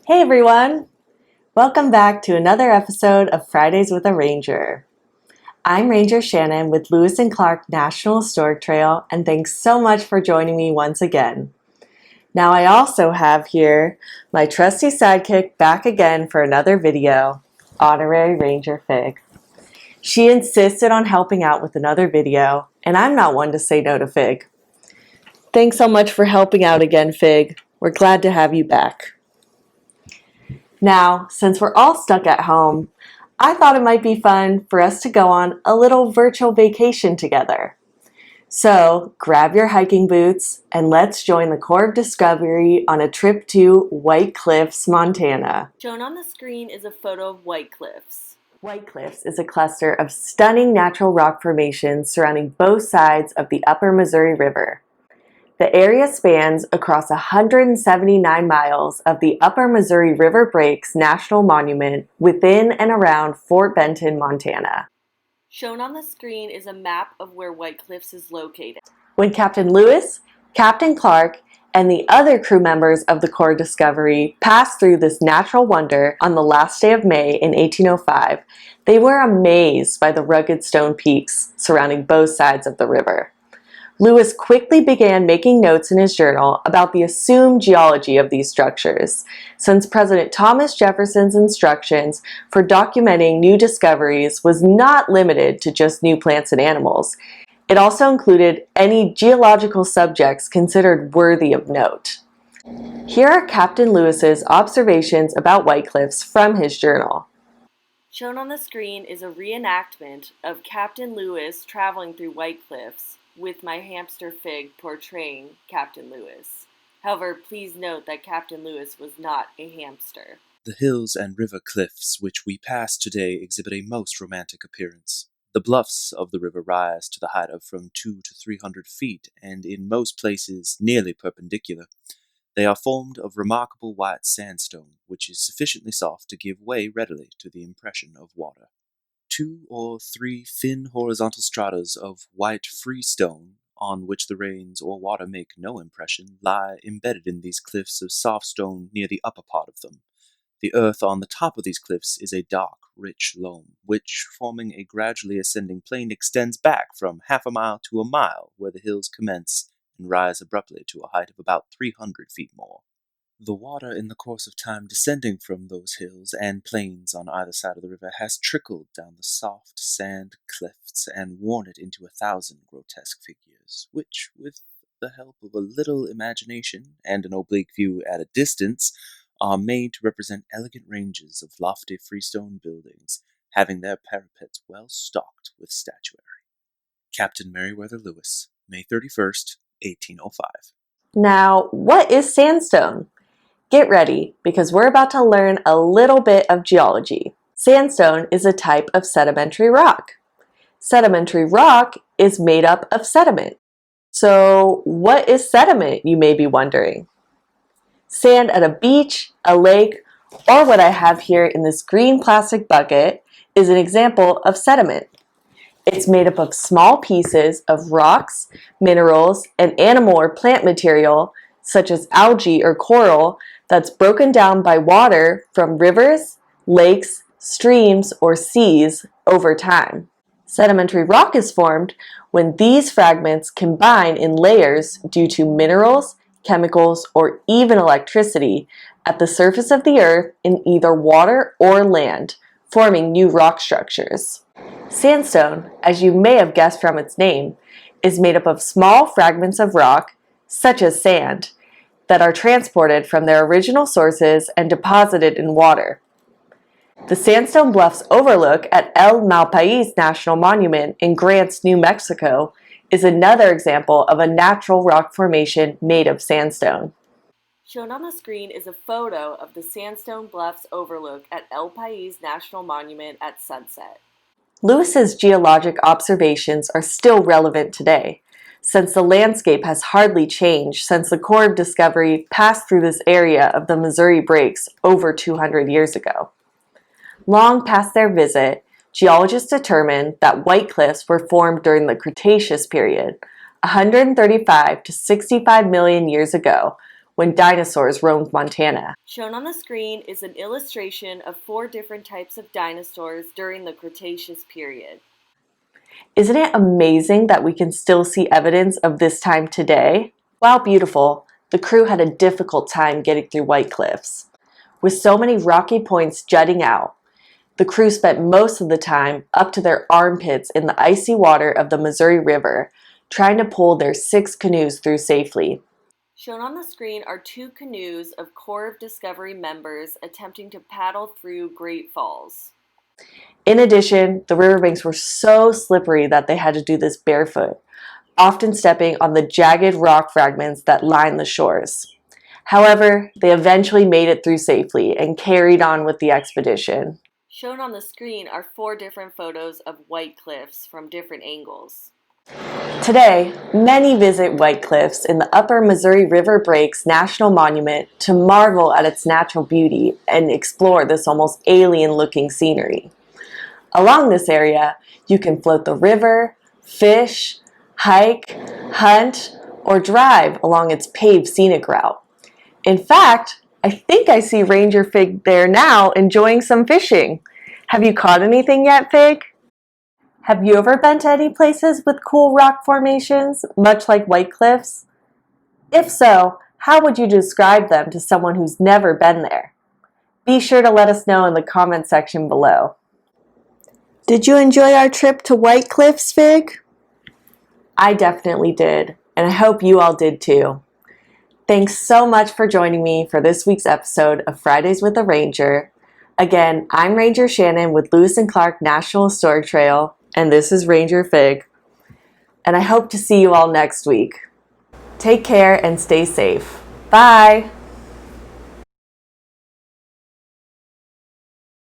Hey everyone! Welcome back to another episode of Fridays with a Ranger. I'm Ranger Shannon with Lewis and Clark National Historic Trail, and thanks so much for joining me once again. Now I also have here my trusty sidekick back again for another video, Honorary Ranger Fig. She insisted on helping out with another video, and I'm not one to say no to Fig. Thanks so much for helping out again, Fig. We're glad to have you back. Now, since we're all stuck at home, I thought it might be fun for us to go on a little virtual vacation together. So, grab your hiking boots and let's join the Corps of Discovery on a trip to White Cliffs, Montana. Shown on the screen is a photo of White Cliffs. White Cliffs is a cluster of stunning natural rock formations surrounding both sides of the Upper Missouri River. The area spans across 179 miles of the Upper Missouri River Breaks National Monument within and around Fort Benton, Montana. Shown on the screen is a map of where White Cliffs is located. When Captain Lewis, Captain Clark, and the other crew members of the Corps of Discovery passed through this natural wonder on the last day of May in 1805, they were amazed by the rugged stone peaks surrounding both sides of the river. Lewis quickly began making notes in his journal about the assumed geology of these structures, since President Thomas Jefferson's instructions for documenting new discoveries was not limited to just new plants and animals. It also included any geological subjects considered worthy of note. Here are Captain Lewis's observations about White Cliffs from his journal. Shown on the screen is a reenactment of Captain Lewis traveling through White Cliffs, with my hamster Fig portraying Captain Lewis. However, please note that Captain Lewis was not a hamster. The hills and river cliffs which we pass today exhibit a most romantic appearance. The bluffs of the river rise to the height of from 200 to 300 feet, and in most places nearly perpendicular. They are formed of remarkable white sandstone, which is sufficiently soft to give way readily to the impression of water. 2 or 3 thin horizontal stratas of white freestone, on which the rains or water make no impression, lie embedded in these cliffs of soft stone near the upper part of them. The earth on the top of these cliffs is a dark, rich loam, which, forming a gradually ascending plane, extends back from half a mile to a mile, where the hills commence and rise abruptly to a height of about 300 feet more. The water in the course of time descending from those hills and plains on either side of the river has trickled down the soft sand cliffs and worn it into 1,000 grotesque figures, which, with the help of a little imagination and an oblique view at a distance, are made to represent elegant ranges of lofty freestone buildings, having their parapets well stocked with statuary. Captain Meriwether Lewis, May 31st, 1805. Now, what is sandstone? Get ready, because we're about to learn a little bit of geology. Sandstone is a type of sedimentary rock. Sedimentary rock is made up of sediment. So, what is sediment, you may be wondering? Sand at a beach, a lake, or what I have here in this green plastic bucket is an example of sediment. It's made up of small pieces of rocks, minerals, and animal or plant material, such as algae or coral, that's broken down by water from rivers, lakes, streams, or seas over time. Sedimentary rock is formed when these fragments combine in layers due to minerals, chemicals, or even electricity at the surface of the earth in either water or land, forming new rock structures. Sandstone, as you may have guessed from its name, is made up of small fragments of rock, such as sand, that are transported from their original sources and deposited in water. The sandstone bluffs overlook at El Malpais National Monument in Grants, New Mexico, is another example of a natural rock formation made of sandstone. Shown on the screen is a photo of the Sandstone Bluffs overlook at El Pais National Monument at sunset. Lewis's geologic observations are still relevant today, since the landscape has hardly changed since the Corps of Discovery passed through this area of the Missouri Breaks over 200 years ago. Long past their visit, geologists determined that White Cliffs were formed during the Cretaceous period, 135 to 65 million years ago, when dinosaurs roamed Montana. Shown on the screen is an illustration of 4 different types of dinosaurs during the Cretaceous period. Isn't it amazing that we can still see evidence of this time today? While beautiful, the crew had a difficult time getting through White Cliffs. With so many rocky points jutting out, the crew spent most of the time up to their armpits in the icy water of the Missouri River, trying to pull their 6 canoes through safely. Shown on the screen are 2 canoes of Corps of Discovery members attempting to paddle through Great Falls. In addition, the riverbanks were so slippery that they had to do this barefoot, often stepping on the jagged rock fragments that line the shores. However, they eventually made it through safely and carried on with the expedition. Shown on the screen are 4 different photos of White Cliffs from different angles. Today, many visit White Cliffs in the Upper Missouri River Breaks National Monument to marvel at its natural beauty and explore this almost alien-looking scenery. Along this area, you can float the river, fish, hike, hunt, or drive along its paved scenic route. In fact, I think I see Ranger Fig there now enjoying some fishing. Have you caught anything yet, Fig? Have you ever been to any places with cool rock formations, much like White Cliffs? If so, how would you describe them to someone who's never been there? Be sure to let us know in the comment section below. Did you enjoy our trip to White Cliffs, Fig? I definitely did, and I hope you all did too. Thanks so much for joining me for this week's episode of Fridays with a Ranger. Again, I'm Ranger Shannon with Lewis and Clark National Historic Trail, and this is Ranger Fig. And I hope to see you all next week. Take care and stay safe. Bye!